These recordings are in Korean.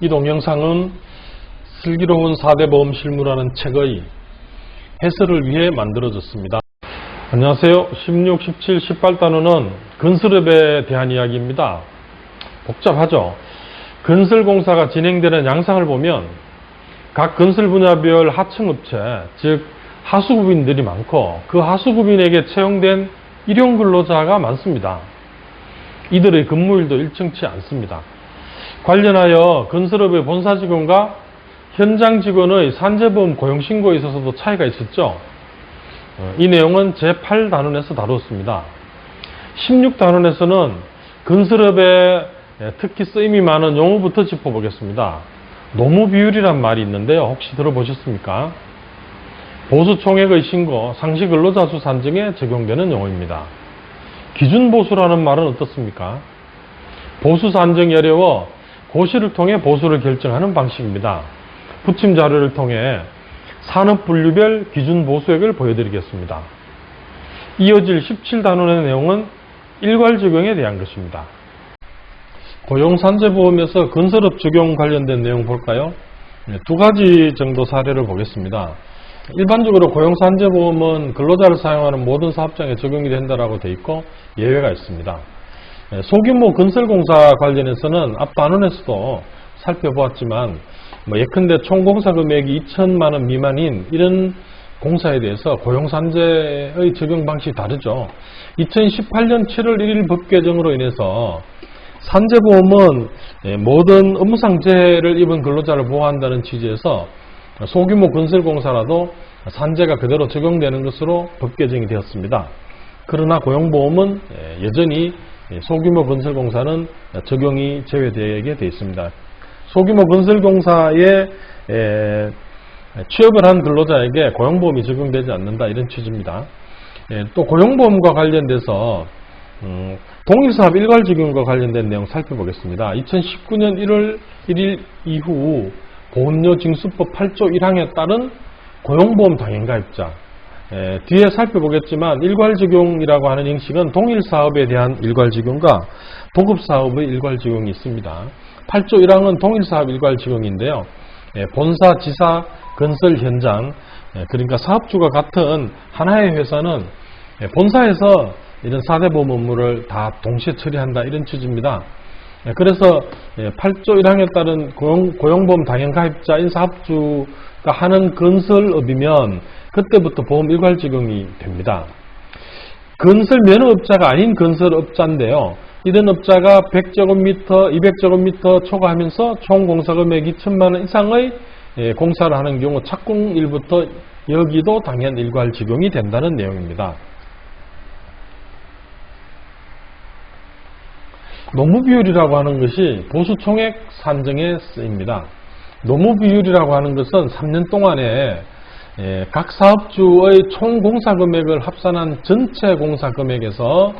이 동영상은 슬기로운 4대 보험 실무라는 책의 해설을 위해 만들어졌습니다. 안녕하세요. 16, 17, 18단원은 건설업에 대한 이야기입니다. 복잡하죠? 건설공사가 진행되는 양상을 보면 각 건설 분야별 하층업체, 즉 하수구빈들이 많고 그 하수구빈에게 채용된 일용 근로자가 많습니다. 이들의 근무일도 일정치 않습니다. 관련하여 건설업의 본사 직원과 현장 직원의 산재보험 고용신고에 있어서도 차이가 있었죠. 이 내용은 제8단원에서 다루었습니다. 16단원에서는 건설업에 특히 쓰임이 많은 용어부터 짚어보겠습니다. 노무비율이란 말이 있는데요. 혹시 들어보셨습니까? 보수총액의 신고, 상시근로자 수 산정에 적용되는 용어입니다. 기준보수라는 말은 어떻습니까? 보수 산정이 어려워 고시를 통해 보수를 결정하는 방식입니다. 부침 자료를 통해 산업분류별 기준보수액을 보여드리겠습니다. 이어질 17단원의 내용은 일괄적용에 대한 것입니다. 고용산재보험에서 건설업 적용 관련된 내용 볼까요? 두 가지 정도 사례를 보겠습니다. 일반적으로 고용산재보험은 근로자를 사용하는 모든 사업장에 적용이 된다고 되어 있고 예외가 있습니다. 소규모 건설공사 관련해서는 앞 단원에서도 살펴보았지만 예컨대 총 공사 금액이 2천만 원 미만인 이런 공사에 대해서 고용산재의 적용 방식이 다르죠. 2018년 7월 1일 법 개정으로 인해서 산재보험은 모든 업무상 재해를 입은 근로자를 보호한다는 취지에서 소규모 건설공사라도 산재가 그대로 적용되는 것으로 법 개정이 되었습니다. 그러나 고용보험은 여전히 소규모 건설공사는 적용이 제외되게 되어 있습니다. 소규모 건설공사에 취업을 한 근로자에게 고용보험이 적용되지 않는다 이런 취지입니다. 또 고용보험과 관련돼서 동일사업 일괄적용과 관련된 내용 살펴보겠습니다. 2019년 1월 1일 이후 보험료 징수법 8조 1항에 따른 고용보험 당연가입자, 뒤에 살펴보겠지만 일괄적용이라고 하는 형식은 동일사업에 대한 일괄적용과 도급사업의 일괄적용이 있습니다. 8조 1항은 동일사업 일괄적용인데요. 본사, 지사, 건설 현장, 그러니까 사업주가 같은 하나의 회사는 본사에서 이런 4대 보험 업무를 다 동시에 처리한다 이런 취지입니다. 그래서 8조 1항에 따른 고용보험 당연가입자인 사업주가 하는 건설업이면 그때부터 보험 일괄 적용이 됩니다. 건설 면허업자가 아닌 건설업자인데요. 이런 업자가 100제곱미터, 200제곱미터 초과하면서 총 공사금액 2천만 원 이상의 공사를 하는 경우 착공일부터 여기도 당연 일괄 적용이 된다는 내용입니다. 노무비율이라고 하는 것이 보수총액 산정에 쓰입니다. 노무비율이라고 하는 것은 3년 동안에 각 사업주의 총 공사금액을 합산한 전체 공사금액에서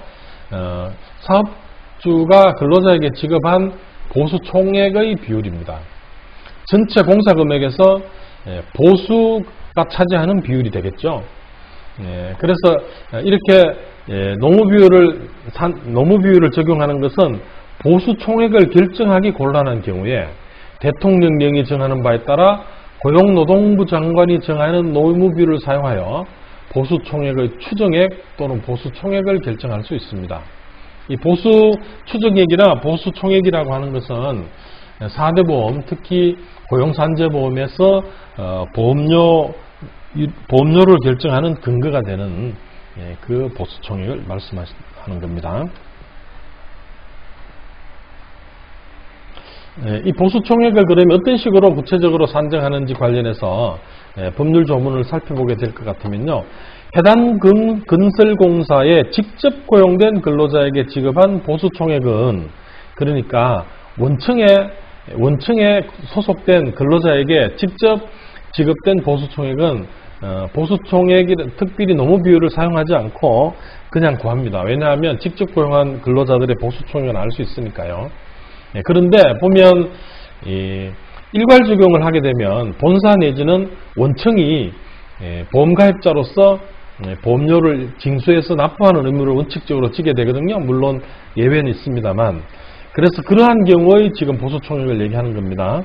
사업주가 근로자에게 지급한 보수총액의 비율입니다. 전체 공사금액에서 보수가 차지하는 비율이 되겠죠. 그래서 이렇게 노무비율을 적용하는 것은 보수총액을 결정하기 곤란한 경우에 대통령령이 정하는 바에 따라 고용노동부 장관이 정하는 노무비율을 사용하여 보수총액의 추정액 또는 보수총액을 결정할 수 있습니다. 이 보수추정액이나 보수총액이라고 하는 것은 4대 보험, 특히 고용산재보험에서 보험료를 결정하는 근거가 되는 그 보수총액을 말씀하는 겁니다. 이 보수총액을 그러면 어떤 식으로 구체적으로 산정하는지 관련해서 법률 조문을 살펴보게 될 것 같으면요. 해당 건설공사에 직접 고용된 근로자에게 지급한 보수총액은 그러니까 원청에 소속된 근로자에게 직접 지급된 보수총액은 보수총액 특별히 노무비율을 사용하지 않고 그냥 구합니다. 왜냐하면 직접 고용한 근로자들의 보수총액을 알 수 있으니까요. 그런데 보면 일괄 적용을 하게 되면 본사 내지는 원청이 보험가입자로서 보험료를 징수해서 납부하는 의무를 원칙적으로 지게 되거든요. 물론 예외는 있습니다만 그래서 그러한 경우의 지금 보수총액을 얘기하는 겁니다.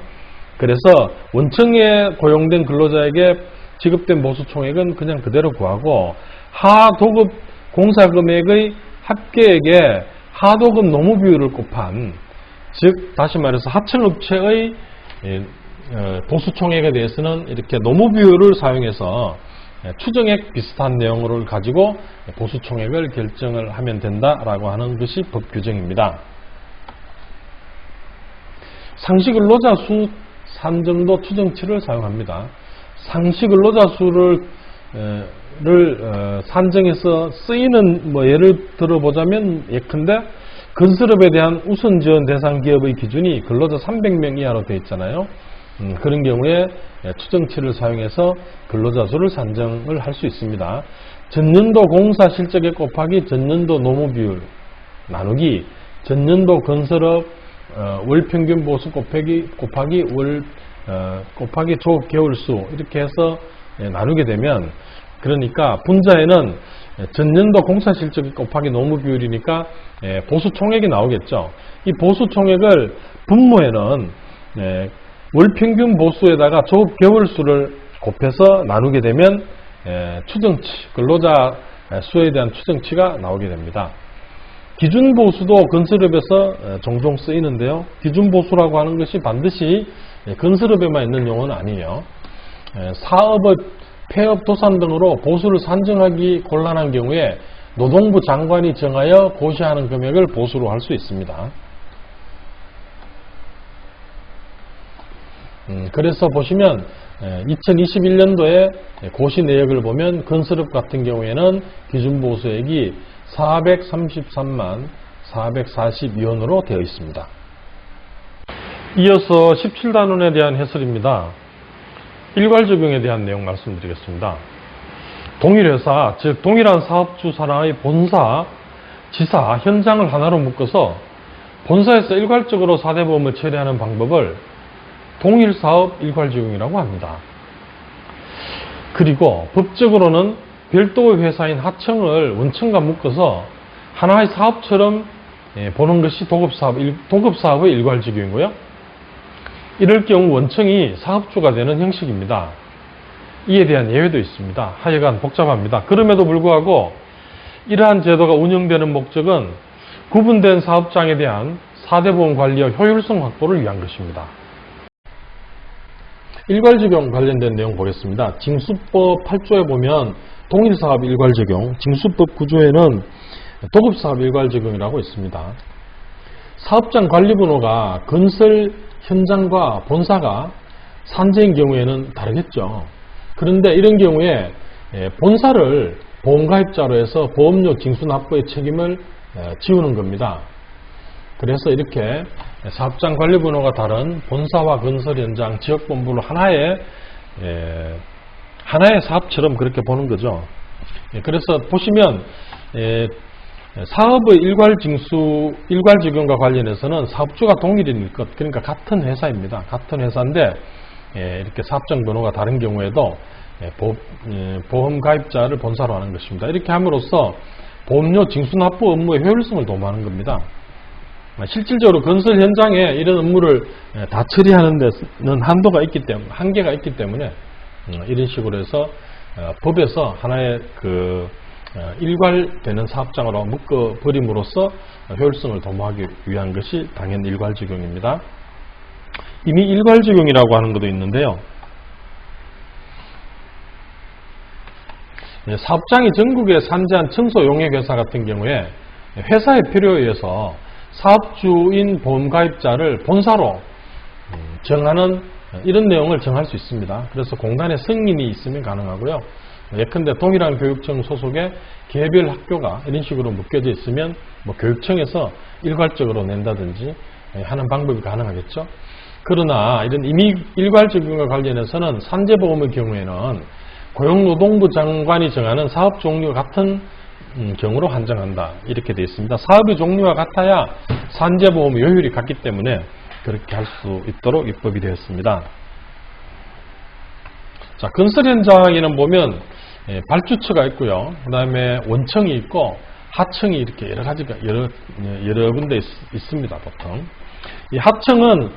그래서 원청에 고용된 근로자에게 지급된 보수총액은 그냥 그대로 구하고 하도급 공사금액의 합계액에 하도급 노무비율을 곱한, 즉 다시 말해서 하청업체의 보수총액에 대해서는 이렇게 노무비율을 사용해서 추정액 비슷한 내용을 가지고 보수총액을 결정을 하면 된다라고 하는 것이 법 규정입니다. 상시근로자 수 산정도 추정치를 사용합니다. 상시근로자 수를 산정해서 쓰이는, 예를 들어보자면 예컨대 건설업에 대한 우선 지원 대상 기업의 기준이 근로자 300명 이하로 되어 있잖아요. 그런 경우에 추정치를 사용해서 근로자 수를 산정을 할 수 있습니다. 전년도 공사 실적액 곱하기 전년도 노무 비율 나누기 전년도 건설업 월 평균 보수 곱하기 조업 개월수, 이렇게 해서 나누게 되면, 그러니까 분자에는 전년도 공사 실적액 곱하기 노무 비율이니까 보수 총액이 나오겠죠. 이 보수 총액을 분모에는 월 평균 보수에다가 조업 개월수를 곱해서 나누게 되면 추정치, 근로자 수에 대한 추정치가 나오게 됩니다. 기준보수도 건설업에서 종종 쓰이는데요. 기준보수라고 하는 것이 반드시 건설업에만 있는 용어는 아니에요. 사업의 폐업, 도산 등으로 보수를 산정하기 곤란한 경우에 노동부 장관이 정하여 고시하는 금액을 보수로 할 수 있습니다. 그래서 보시면 2021년도에 고시 내역을 보면 건설업 같은 경우에는 기준보수액이 433만 442원으로 되어 있습니다. 이어서 17단원에 대한 해설입니다. 일괄적용에 대한 내용 말씀드리겠습니다. 동일회사, 즉 동일한 사업주 산하의 본사, 지사, 현장을 하나로 묶어서 본사에서 일괄적으로 4대 보험을 처리하는 방법을 동일사업 일괄적용이라고 합니다. 그리고 법적으로는 별도의 회사인 하청을 원청과 묶어서 하나의 사업처럼 보는 것이 도급사업의 일괄적용이고요. 이럴 경우 원청이 사업주가 되는 형식입니다. 이에 대한 예외도 있습니다. 하여간 복잡합니다. 그럼에도 불구하고 이러한 제도가 운영되는 목적은 구분된 사업장에 대한 4대 보험 관리와 효율성 확보를 위한 것입니다. 일괄적용 관련된 내용 보겠습니다. 징수법 8조에 보면 동일사업 일괄적용, 징수법 9조에는 도급사업 일괄적용이라고 있습니다. 사업장 관리번호가 건설 현장과 본사가 산재인 경우에는 다르겠죠. 그런데 이런 경우에 본사를 보험가입자로 해서 보험료 징수 납부의 책임을 지우는 겁니다. 그래서 이렇게 사업장 관리번호가 다른 본사와 건설 현장, 지역본부를 하나의 사업처럼 그렇게 보는 거죠. 그래서 보시면 사업의 일괄적용과 관련해서는 사업주가 동일인 것, 그러니까 같은 회사입니다. 같은 회사인데 이렇게 사업장 번호가 다른 경우에도 보험 가입자를 본사로 하는 것입니다. 이렇게 함으로써 보험료 징수 납부 업무의 효율성을 도모하는 겁니다. 실질적으로 건설 현장에 이런 업무를 다 처리하는 데는 한계가 있기 때문에 이런 식으로 해서 법에서 하나의 일괄되는 사업장으로 묶어버림으로써 효율성을 도모하기 위한 것이 당연 일괄적용입니다. 이미 일괄적용이라고 하는 것도 있는데요. 사업장이 전국에 산재한 청소용역회사 같은 경우에 회사의 필요에 의해서 사업주인 보험가입자를 본사로 정하는 이런 내용을 정할 수 있습니다. 그래서 공단의 승인이 있으면 가능하고요. 예컨대 동일한 교육청 소속의 개별 학교가 이런 식으로 묶여져 있으면 교육청에서 일괄적으로 낸다든지 하는 방법이 가능하겠죠. 그러나 이런 이미 일괄적용과 관련해서는 산재보험의 경우에는 고용노동부 장관이 정하는 사업 종류와 같은 경우로 한정한다. 이렇게 되어 있습니다. 사업의 종류와 같아야 산재보험의 효율이 같기 때문에 그렇게 할 수 있도록 입법이 되었습니다. 자, 건설 현장에는 보면 발주처가 있고요. 그 다음에 원청이 있고 하청이 이렇게 여러 가지가 여러 군데 있습니다. 보통 이 하청은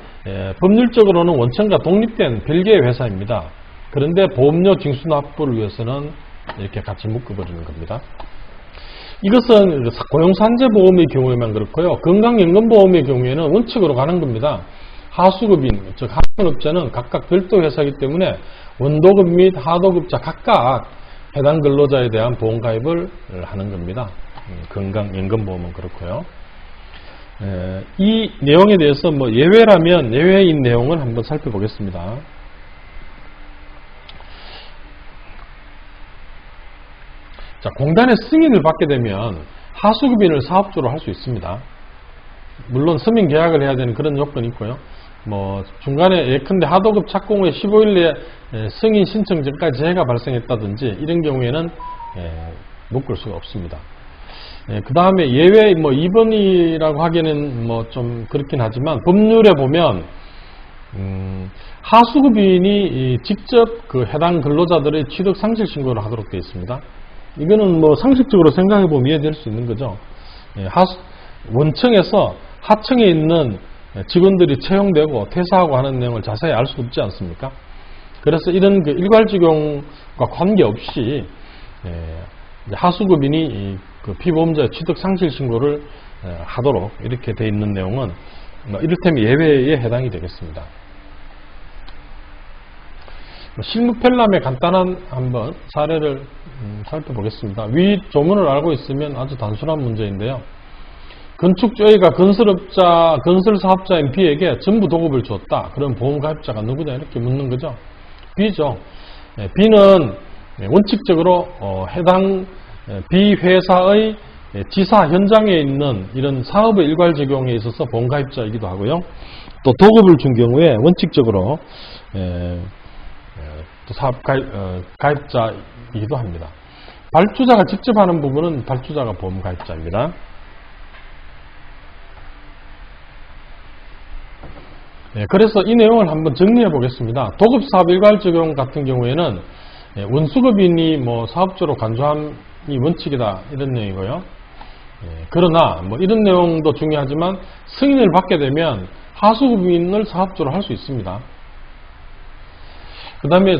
법률적으로는 원청과 독립된 별개의 회사입니다. 그런데 보험료 징수 납부를 위해서는 이렇게 같이 묶어버리는 겁니다. 이것은 고용산재보험의 경우에만 그렇고요. 건강연금보험의 경우에는 원칙으로 가는 겁니다. 하수급인, 즉 하청업자는 각각 별도 회사이기 때문에 원도급 및 하도급자 각각 해당 근로자에 대한 보험가입을 하는 겁니다. 건강연금보험은 그렇고요. 이 내용에 대해서 예외라면 예외인 내용을 한번 살펴보겠습니다. 자, 공단의 승인을 받게 되면 하수급인을 사업주로 할 수 있습니다. 물론 서명 계약을 해야 되는 그런 요건이 있고요. 중간에 예컨대 하도급 착공 후 15일 내에 승인 신청 전까지 재해가 발생했다든지 이런 경우에는 묶을 수가 없습니다. 그 다음에 예외 2번이라고 하기에는 좀 그렇긴 하지만 법률에 보면 하수급인이 직접 그 해당 근로자들의 취득 상실 신고를 하도록 되어 있습니다. 이거는 상식적으로 생각해 보면 이해될 수 있는 거죠. 원청에서 하청에 있는 직원들이 채용되고 퇴사하고 하는 내용을 자세히 알 수 없지 않습니까? 그래서 이런 일괄직용과 관계없이 하수급인이 그 피보험자의 취득 상실 신고를 하도록 이렇게 되어 있는 내용은 이를테면 예외에 해당이 되겠습니다. 실무 편람의 간단한 한번 사례를 살펴보겠습니다. 위 조문을 알고 있으면 아주 단순한 문제인데요. 건축주A가 건설사업자인 B에게 전부 도급을 줬다. 그럼 보험가입자가 누구냐 이렇게 묻는 거죠. B죠. B는 원칙적으로 해당 B 회사의 지사 현장에 있는 이런 사업의 일괄적용에 있어서 보험가입자이기도 하고요. 또 도급을 준 경우에 원칙적으로 또 사업 가입자이기도 합니다. 발주자가 직접 하는 부분은 발주자가 보험가입자입니다. 그래서 이 내용을 한번 정리해 보겠습니다. 도급사업 일괄적용 같은 경우에는 원수급인이 사업주로 간주함이 원칙이다 이런 내용이고요. 그러나 이런 내용도 중요하지만 승인을 받게 되면 하수급인을 사업주로 할 수 있습니다. 그 다음에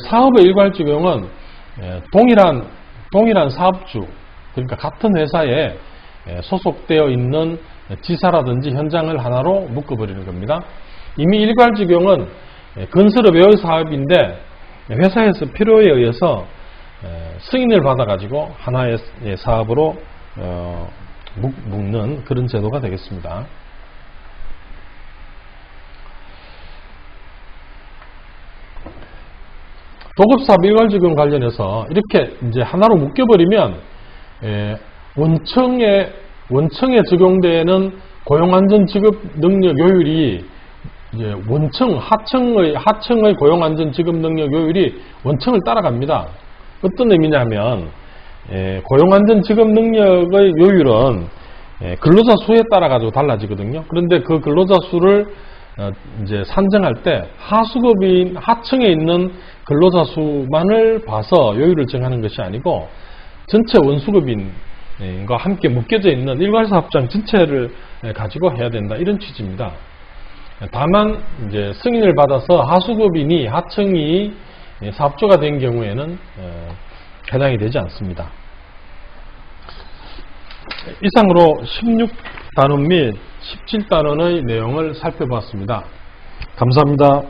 사업의 일괄적용은 동일한 사업주, 그러니까 같은 회사에 소속되어 있는 지사라든지 현장을 하나로 묶어버리는 겁니다. 이미 일괄적용은 건설업의 사업인데 회사에서 필요에 의해서 승인을 받아가지고 하나의 사업으로 묶는 그런 제도가 되겠습니다. 도급사업 일괄적용 관련해서 이렇게 이제 하나로 묶여버리면 원청에 적용되는 고용안전지급 능력 요율이 이제 하청의 고용안전지급 능력 요율이 원청을 따라갑니다. 어떤 의미냐면 고용안전지급 능력의 요율은 근로자 수에 따라 가지고 달라지거든요. 그런데 그 근로자 수를 이제 산정할 때 하수급인 하청에 있는 근로자 수만을 봐서 요율을 정하는 것이 아니고 전체 원수급인과 함께 묶여져 있는 일괄사업장 전체를 가지고 해야 된다 이런 취지입니다. 다만 이제 승인을 받아서 하수급인이 하청이 사업주가 된 경우에는 해당이 되지 않습니다. 이상으로 16단원 및 17단원의 내용을 살펴봤습니다. 감사합니다.